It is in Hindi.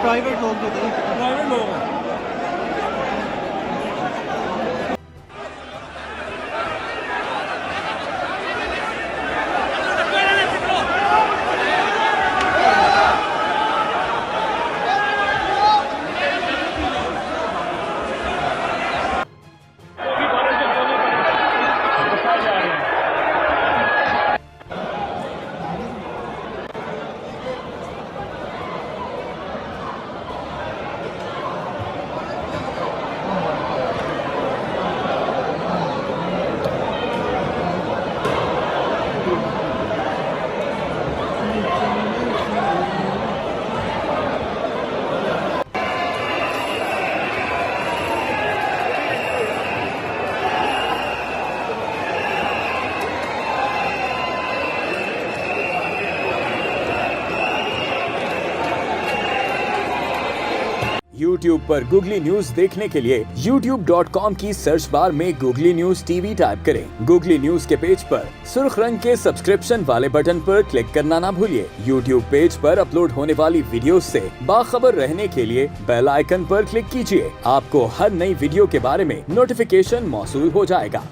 प्राइवेट लोग जो थे, प्राइवेट लोग हैं। YouTube पर गूगली न्यूज देखने के लिए youtube.com की सर्च बार में गूगली न्यूज टीवी टाइप करें। गूगली न्यूज के पेज पर सुर्ख रंग के सब्सक्रिप्शन वाले बटन पर क्लिक करना ना भूलिए। YouTube पेज पर अपलोड होने वाली वीडियोस से बाखबर रहने के लिए बेल आइकन पर क्लिक कीजिए। आपको हर नई वीडियो के बारे में नोटिफिकेशन मौसूल हो जाएगा।